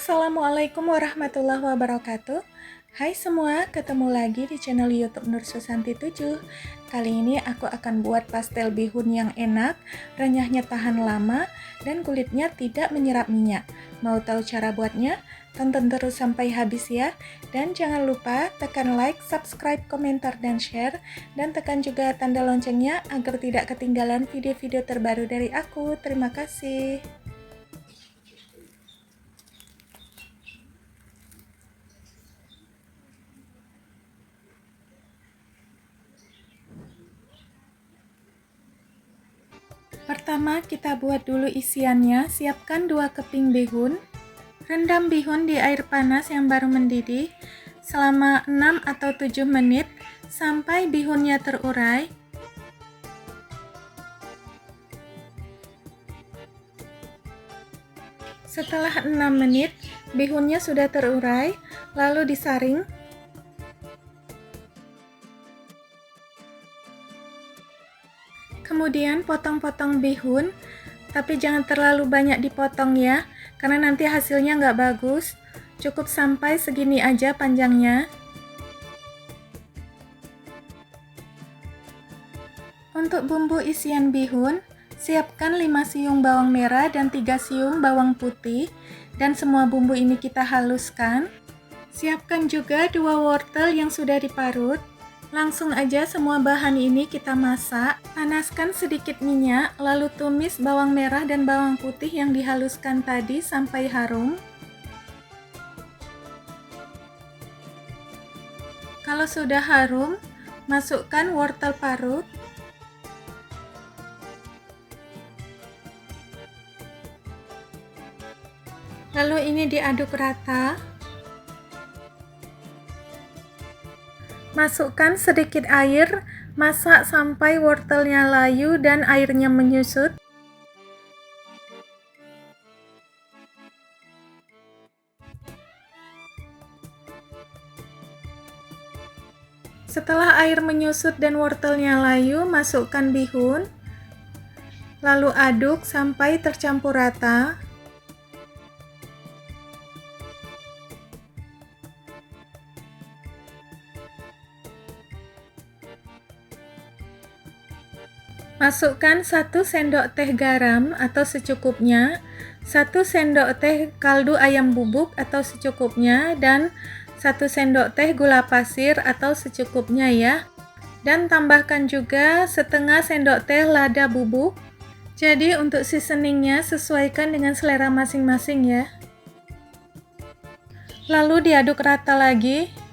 Assalamualaikum warahmatullahi wabarakatuh. Hai semua, ketemu lagi di channel YouTube Nur Susanti 7. Kali ini aku akan buat pastel bihun yang enak, renyahnya tahan lama, dan kulitnya tidak menyerap minyak. Mau tahu cara buatnya? Tonton terus sampai habis ya. Dan jangan lupa tekan like, subscribe, komentar, dan share. Dan tekan juga tanda loncengnya agar tidak ketinggalan video-video terbaru dari aku. Terima kasih. Pertama, kita buat dulu isiannya. Siapkan 2 keping bihun. Rendam bihun di air panas yang baru mendidih selama 6 atau 7 menit sampai bihunnya terurai. Setelah 6 menit, bihunnya sudah terurai, lalu disaring. Kemudian potong-potong bihun, tapi jangan terlalu banyak dipotong ya, karena nanti hasilnya nggak bagus. Cukup sampai segini aja panjangnya. Untuk bumbu isian bihun, siapkan 5 siung bawang merah dan 3 siung bawang putih, dan semua bumbu ini kita haluskan. Siapkan juga 2 wortel yang sudah diparut. Langsung aja semua bahan ini kita masak. Panaskan sedikit minyak, lalu tumis bawang merah dan bawang putih yang dihaluskan tadi sampai harum. Kalau sudah harum, masukkan wortel parut. Lalu ini diaduk rata. Masukkan sedikit air, masak sampai wortelnya layu dan airnya menyusut. Setelah air menyusut dan wortelnya layu, masukkan bihun. Lalu aduk sampai tercampur rata. Masukkan 1 sendok teh garam atau secukupnya, 1 sendok teh kaldu ayam bubuk atau secukupnya, dan 1 sendok teh gula pasir atau secukupnya ya. Dan tambahkan juga setengah sendok teh lada bubuk. Jadi untuk seasoningnya sesuaikan dengan selera masing-masing ya. Lalu diaduk rata lagi.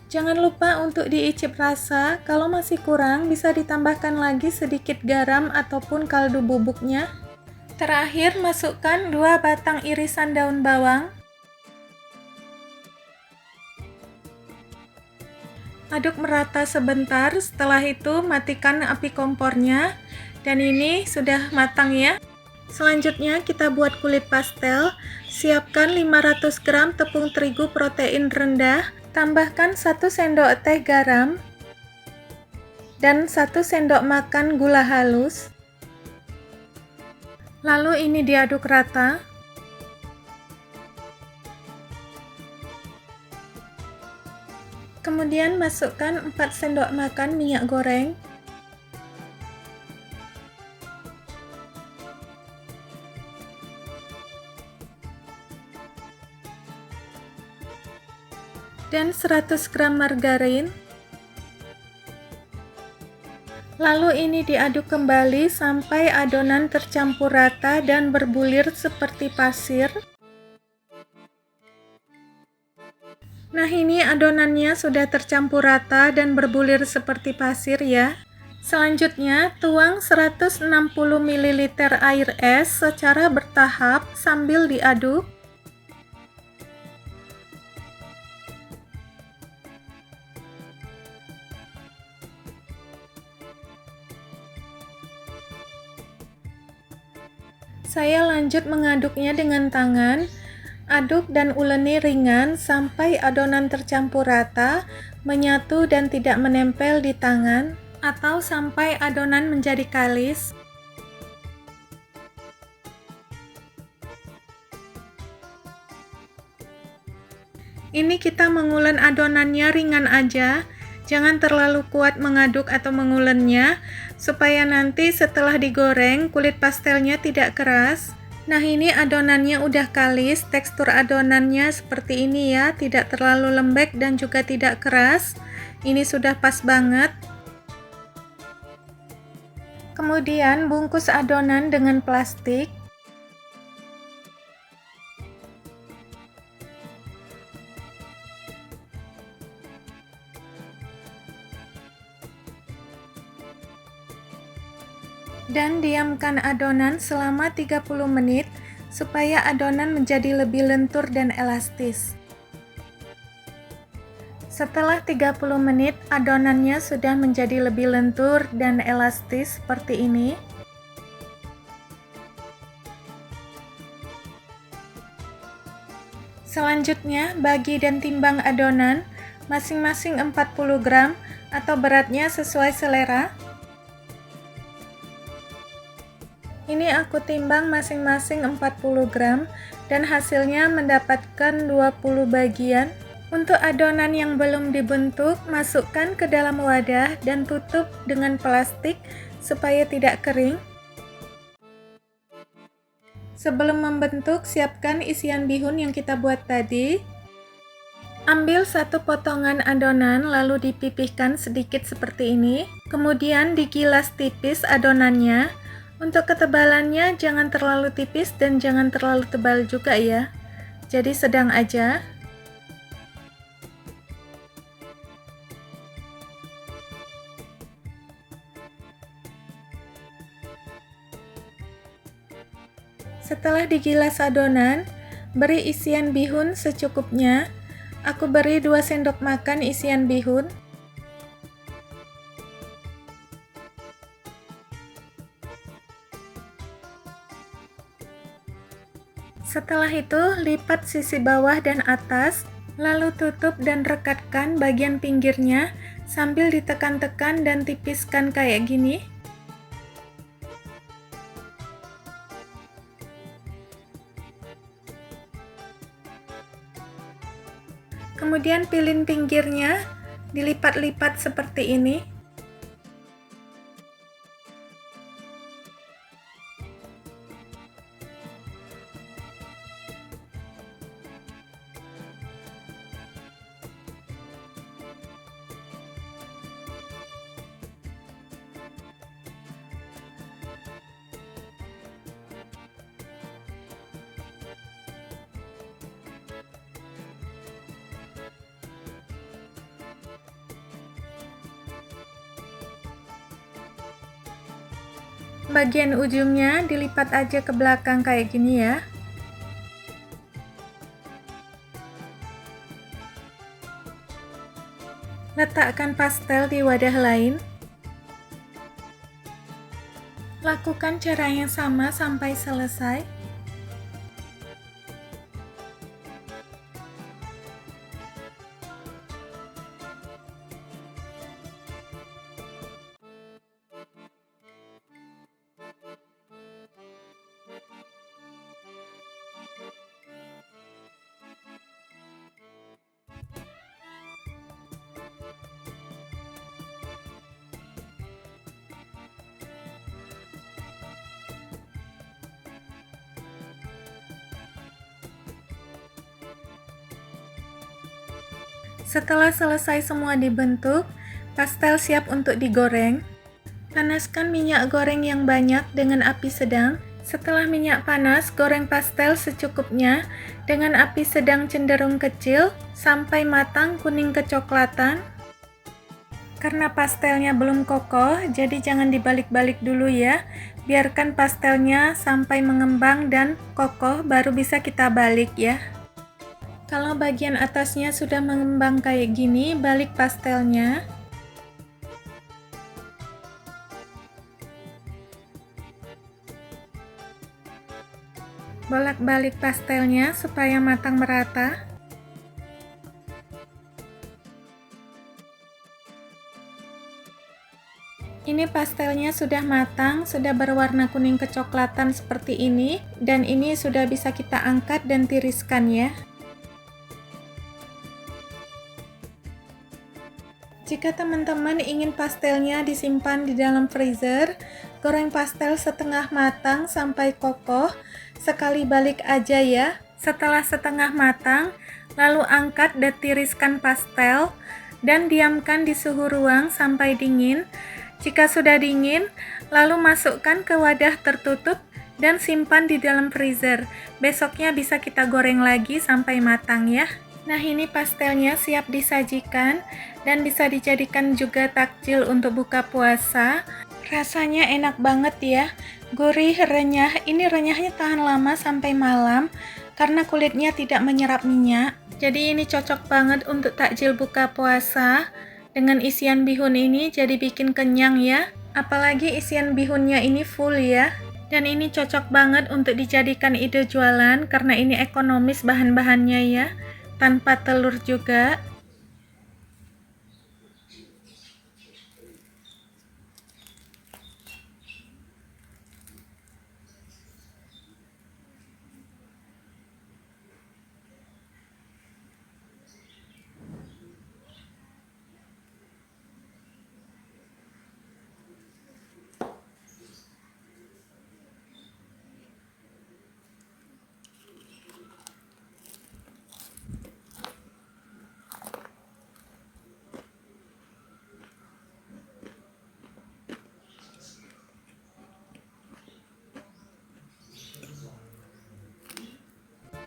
Jangan lupa untuk diicip rasa, kalau masih kurang bisa ditambahkan lagi sedikit garam ataupun kaldu bubuknya. Terakhir masukkan 2 batang irisan daun bawang. Aduk merata sebentar, setelah itu matikan api kompornya. Dan ini sudah matang ya. Selanjutnya kita buat kulit pastel. Siapkan 500 gram tepung terigu protein rendah. Tambahkan 1 sendok teh garam dan 1 sendok makan gula halus. Lalu ini diaduk rata. Kemudian masukkan 4 sendok makan minyak goreng. Dan 100 gram margarin. Lalu ini diaduk kembali sampai adonan tercampur rata dan berbulir seperti pasir. Nah, ini adonannya sudah tercampur rata dan berbulir seperti pasir ya. Selanjutnya, tuang 160 ml air es secara bertahap sambil diaduk. Saya lanjut mengaduknya dengan tangan. Aduk dan uleni ringan sampai adonan tercampur rata, menyatu dan tidak menempel di tangan, atau sampai adonan menjadi kalis. Ini kita mengulen adonannya ringan aja, jangan terlalu kuat mengaduk atau mengulennya, supaya nanti setelah digoreng kulit pastelnya tidak keras. Nah, ini adonannya udah kalis, tekstur adonannya seperti ini ya, tidak terlalu lembek dan juga tidak keras. Ini sudah pas banget. Kemudian bungkus adonan dengan plastik. Dan diamkan adonan selama 30 menit supaya adonan menjadi lebih lentur dan elastis. Setelah 30 menit, adonannya sudah menjadi lebih lentur dan elastis seperti ini. Selanjutnya, bagi dan timbang adonan, masing-masing 40 gram atau beratnya sesuai selera. Ini aku timbang masing-masing 40 gram dan hasilnya mendapatkan 20 bagian. Untuk adonan yang belum dibentuk, masukkan ke dalam wadah dan tutup dengan plastik supaya tidak kering. Sebelum membentuk, siapkan isian bihun yang kita buat tadi. Ambil satu potongan adonan lalu dipipihkan sedikit seperti ini. Kemudian digilas tipis adonannya. Untuk ketebalannya jangan terlalu tipis dan jangan terlalu tebal juga ya. Jadi sedang aja. Setelah digilas adonan, beri isian bihun secukupnya. Aku beri 2 sendok makan isian bihun. Setelah itu, lipat sisi bawah dan atas, lalu tutup dan rekatkan bagian pinggirnya sambil ditekan-tekan dan tipiskan kayak gini. Kemudian pilin pinggirnya, dilipat-lipat seperti ini. Bagian ujungnya dilipat aja ke belakang kayak gini ya. Letakkan pastel di wadah lain. Lakukan cara yang sama sampai selesai. Setelah selesai semua dibentuk, pastel siap untuk digoreng. Panaskan minyak goreng yang banyak dengan api sedang. Setelah minyak panas, goreng pastel secukupnya dengan api sedang cenderung kecil sampai matang kuning kecoklatan. Karena pastelnya belum kokoh, jadi jangan dibalik-balik dulu ya. Biarkan pastelnya sampai mengembang dan kokoh, baru bisa kita balik ya. Kalau bagian atasnya sudah mengembang kayak gini, balik pastelnya. Bolak-balik pastelnya supaya matang merata. Ini pastelnya sudah matang, sudah berwarna kuning kecoklatan seperti ini, dan ini sudah bisa kita angkat dan tiriskan ya. Jika teman-teman ingin pastelnya disimpan di dalam freezer, goreng pastel setengah matang sampai kokoh, sekali balik aja ya. Setelah setengah matang, lalu angkat dan tiriskan pastel dan diamkan di suhu ruang sampai dingin. Jika sudah dingin, lalu masukkan ke wadah tertutup dan simpan di dalam freezer. Besoknya bisa kita goreng lagi sampai matang ya. Nah, ini pastelnya siap disajikan dan bisa dijadikan juga takjil untuk buka puasa. Rasanya enak banget ya, gurih, renyah. Ini renyahnya tahan lama sampai malam karena kulitnya tidak menyerap minyak. Jadi ini cocok banget untuk takjil buka puasa. Dengan isian bihun ini jadi bikin kenyang ya. Apalagi isian bihunnya ini full ya. Dan ini cocok banget untuk dijadikan ide jualan karena ini ekonomis bahan-bahannya ya. Tanpa telur juga.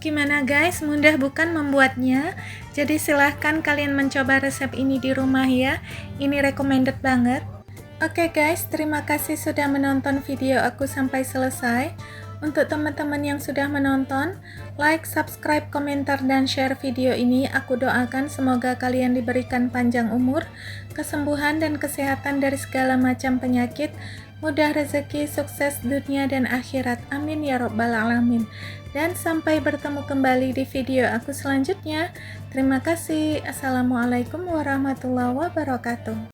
Gimana guys, mudah bukan membuatnya? Jadi silahkan kalian mencoba resep ini di rumah ya. Ini recommended banget. Oke guys, terima kasih sudah menonton video aku sampai selesai. Untuk teman-teman yang sudah menonton, like, subscribe, komentar, dan share video ini. Aku doakan semoga kalian diberikan panjang umur, kesembuhan, dan kesehatan dari segala macam penyakit, mudah rezeki, sukses dunia dan akhirat. Amin ya robbal alamin. Dan sampai bertemu kembali di video aku selanjutnya. Terima kasih. Assalamualaikum warahmatullahi wabarakatuh.